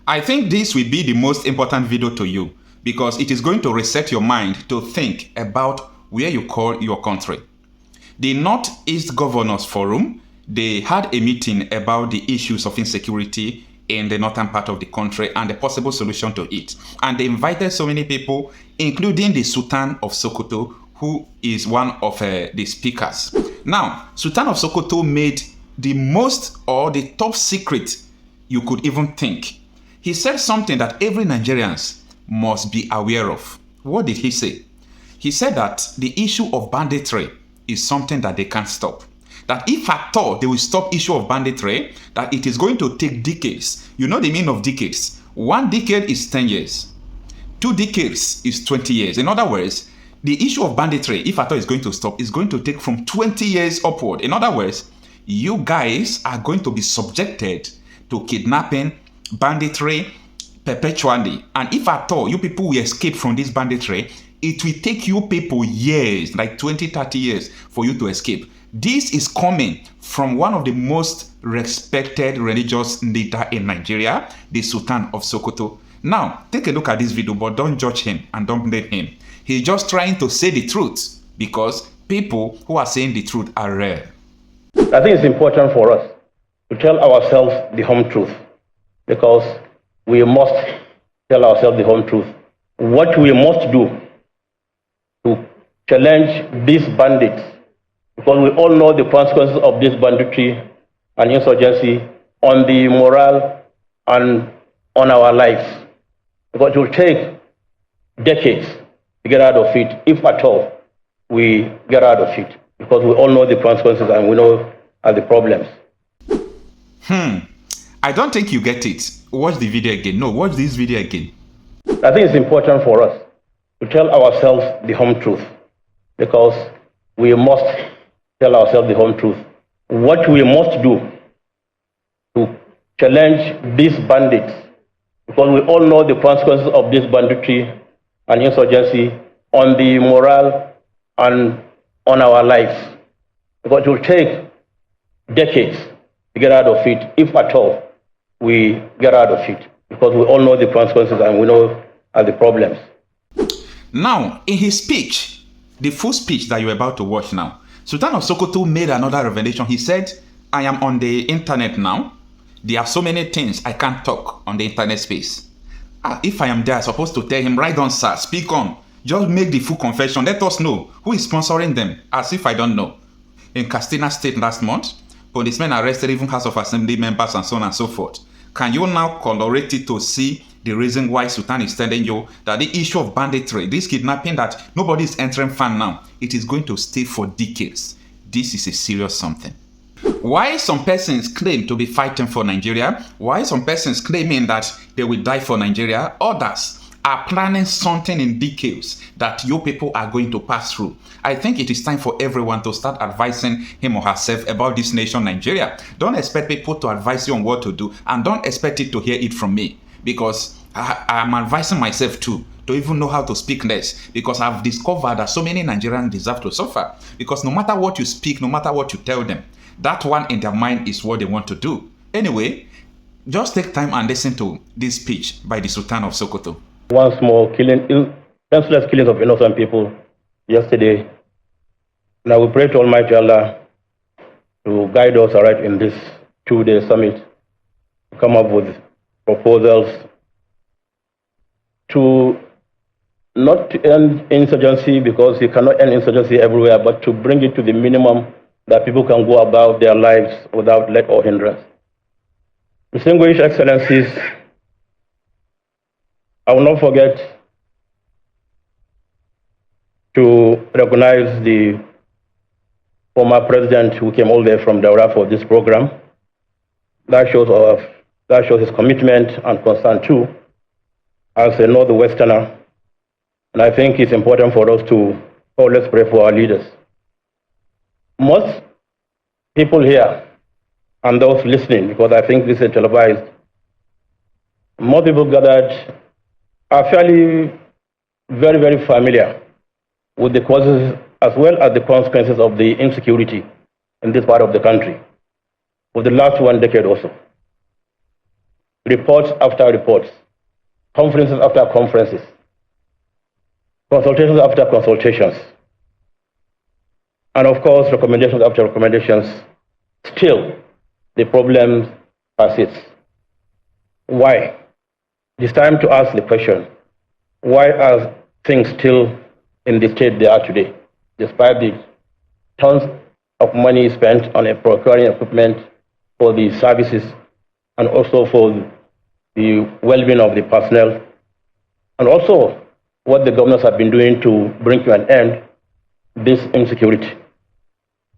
I think this will be the most important video to you because it is going to reset your mind to think about where you call your country. The Northeast Governors Forum, they had a meeting about the issues of insecurity in the northern part of the country and the possible solution to it. And they invited so many people, including the Sultan of Sokoto, who is one of the speakers. Now, Sultan of Sokoto made the most or the top secret you could even think. He said something that every Nigerian must be aware of. What did he say? He said that the issue of banditry is something that they can't stop. That if at all they will stop issue of banditry, that it is going to take decades. You know the meaning of decades. 1 decade is 10 years. 2 decades is 20 years. In other words, the issue of banditry, if at all is going to stop, is going to take from 20 years upward. In other words, you guys are going to be subjected to kidnapping, banditry perpetually. And if at all you people will escape from this banditry, it will take you people years, like 20, 30 years for you to escape. This is coming from one of the most respected religious leader in Nigeria, the Sultan of Sokoto. Now, take a look at this video, but don't judge him and don't blame him. He's just trying to say the truth because people who are saying the truth are rare. I think it's important for us to tell ourselves the home truth because we must tell ourselves the home truth. What we must do to challenge these bandits, because we all know the consequences of this banditry and insurgency on the morale and on our lives. Because it will take decades to get out of it, if at all we get out of it, because we all know the consequences and we know the problems. I don't think you get it. Watch the video again. No, watch this video again. I think it's important for us to tell ourselves the home truth because we must tell ourselves the home truth. What we must do to challenge these bandits, because we all know the consequences of this banditry and insurgency on the morale and on our lives. Because it will take decades to get out of it, if at all we get out of it, because we all know the consequences and we know the problems. Now, in his speech, the full speech that you're about to watch now, Sultan of Sokoto made another revelation. He said, I am on the internet now. There are so many things I can't talk on the internet space. If I am there, I'm supposed to tell him, right on, sir, speak on. Just make the full confession. Let us know who is sponsoring them, as if I don't know. In Katsina State last month, policemen arrested even House of Assembly members and so on and so forth. Can you now correlate it to see the reason why Sultan is telling you that the issue of banditry, this kidnapping that nobody is entering fan now, it is going to stay for decades. This is a serious something. Why some persons claim to be fighting for Nigeria, why some persons claiming that they will die for Nigeria, others are planning something in details that you people are going to pass through. I think it is time for everyone to start advising him or herself about this nation, Nigeria. Don't expect people to advise you on what to do, and don't expect it to hear it from me, because I'm advising myself too, to even know how to speak less, because I've discovered that so many Nigerians deserve to suffer, because no matter what you speak, no matter what you tell them, that one in their mind is what they want to do. Anyway, just take time and listen to this speech by the Sultan of Sokoto. Once more, senseless killings of innocent people yesterday. Now we pray to Almighty Allah to guide us right in this 2-day summit, to come up with proposals to not end insurgency, because you cannot end insurgency everywhere, but to bring it to the minimum that people can go about their lives without let or hindrance. Distinguished Excellencies, I will not forget to recognize the former president who came all the way from Daura for this program. That shows his commitment and concern too, as a Northwesterner. And I think it's important for us to always pray for our leaders. Most people here and those listening, because I think this is televised, most people gathered are fairly very, very familiar with the causes as well as the consequences of the insecurity in this part of the country for the last 1 decade or so. reports after reports, conferences after conferences, consultations after consultations, and of course, recommendations after recommendations. Still, the problem persists. Why? It's time to ask the question, why are things still in the state they are today, despite the tons of money spent on procuring equipment for the services and also for the well-being of the personnel, and also what the governors have been doing to bring to an end this insecurity.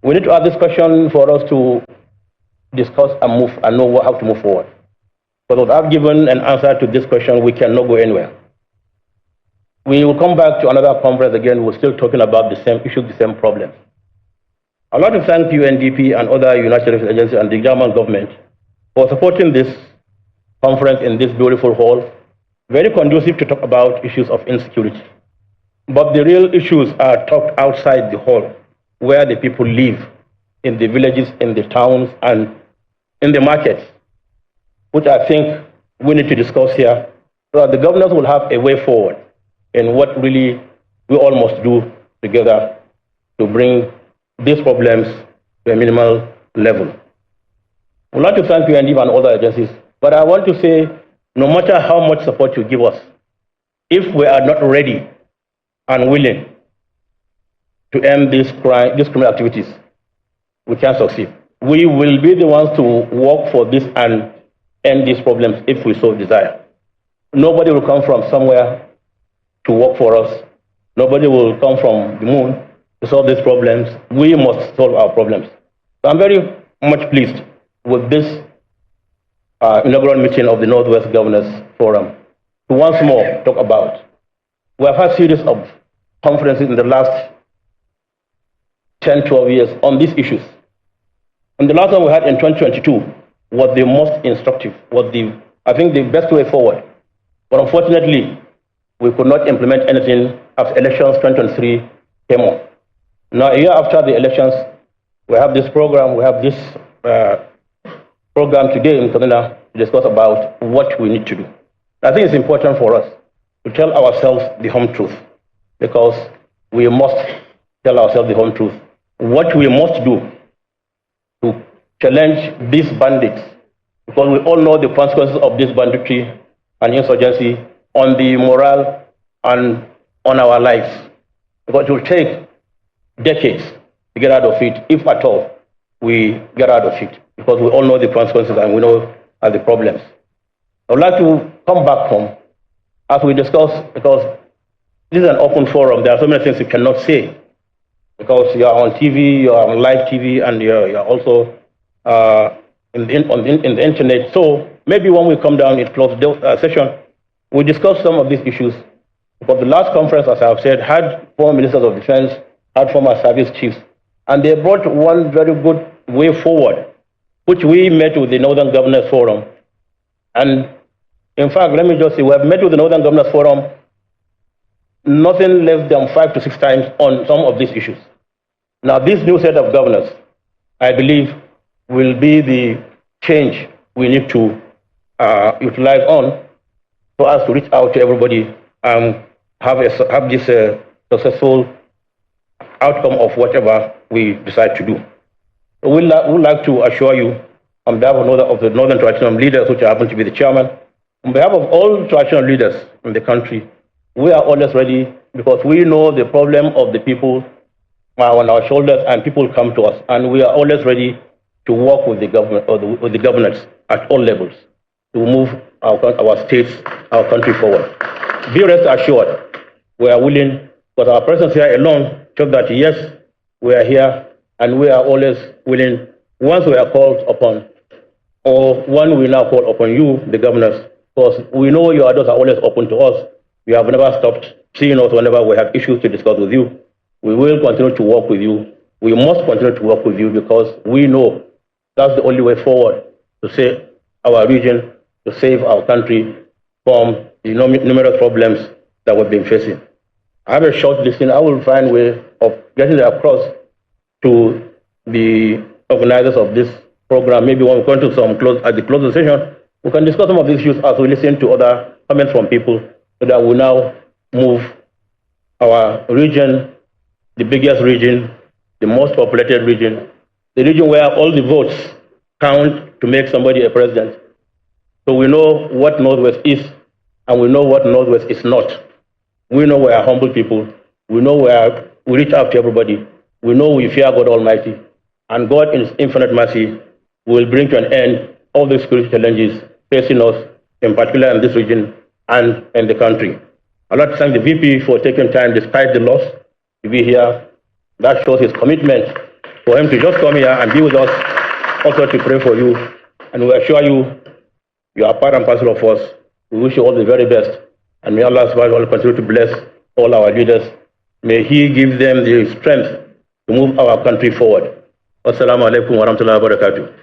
We need to ask this question for us to discuss and move and know how to move forward. But without giving an answer to this question, we cannot go anywhere. We will come back to another conference again. We're still talking about the same issues, the same problems. I'd like to thank UNDP and other United Nations agencies and the German government for supporting this conference in this beautiful hall, very conducive to talk about issues of insecurity. But the real issues are talked outside the hall, where the people live, in the villages, in the towns, and in the markets, which I think we need to discuss here, so that the governors will have a way forward in what really we all must do together to bring these problems to a minimal level. I would like to thank UNDP and other agencies, but I want to say, no matter how much support you give us, if we are not ready and willing to end these criminal activities, we can't succeed. We will be the ones to work for this and end these problems if we so desire. Nobody will come from somewhere to work for us. Nobody will come from the moon to solve these problems. We must solve our problems. So I'm very much pleased with this inaugural meeting of the Northwest Governors Forum to once more talk about. We have had a series of conferences in the last 10, 12 years on these issues. And the last one we had in 2022 was the most instructive, I think the best way forward. But unfortunately, we could not implement anything after elections 2023 came on. Now, a year after the elections, we have this program, program today in Kaduna to discuss about what we need to do. I think it's important for us to tell ourselves the home truth, because we must tell ourselves the home truth. What we must do to challenge these bandits, because we all know the consequences of this banditry and insurgency on the morale and on our lives. Because it will take decades to get out of it, if at all we get out of it, because we all know the consequences and we know the problems. I would like to come back home as we discuss, because this is an open forum. There are so many things you cannot say, because you are on TV, you are on live TV, and you're also in the internet. So maybe when we come down in close session, we discuss some of these issues. Because the last conference, as I've said, had former ministers of defense, had former service chiefs, and they brought one very good way forward, which we met with the Northern Governors Forum. And in fact, let me just say, we have met with the Northern Governors Forum nothing less than 5 to 6 times on some of these issues. Now, this new set of governors, I believe, will be the change we need to utilize on for us to reach out to everybody and have this successful outcome of whatever we decide to do. We'd like to assure you, on behalf of the Northern Traditional Leaders, which happen to be the chairman, on behalf of all traditional leaders in the country, we are always ready, because we know the problem of the people on our shoulders, and people come to us, and we are always ready to work with the government or with the governors at all levels to move our states, our country forward. Be rest assured, we are willing, because our presence here alone shows that yes, we are here, and we are always willing, once we are called upon, or when we now call upon you, the governors, because we know your doors are always open to us. You have never stopped seeing us whenever we have issues to discuss with you. We will continue to work with you. We must continue to work with you, because we know that's the only way forward to save our region, to save our country from the numerous problems that we've been facing. I have a short listing. I will find a way of getting it across to the organizers of this program. Maybe when we come to at the closing session, We can discuss some of these issues as we listen to other comments from people so that we now move our region, the biggest region, the most populated region, the region where all the votes count to make somebody a president. So we know what Northwest is, and we know what Northwest is not. We know we are humble people. We know we reach out to everybody. We know we fear God Almighty. And God, in His infinite mercy, will bring to an end all the security challenges facing us, in particular in this region and in the country. I'd like to thank the VP for taking time, despite the loss, to be here. That shows his commitment for him to just come here and be with us, also to pray for you. And we assure you, you are part and parcel of us. We wish you all the very best. And may Allah subhanahu wa ta'ala continue to bless all our leaders. May He give them the strength to move our country forward. Wassalamu alaikum wa rahmatullahi wa barakatuh.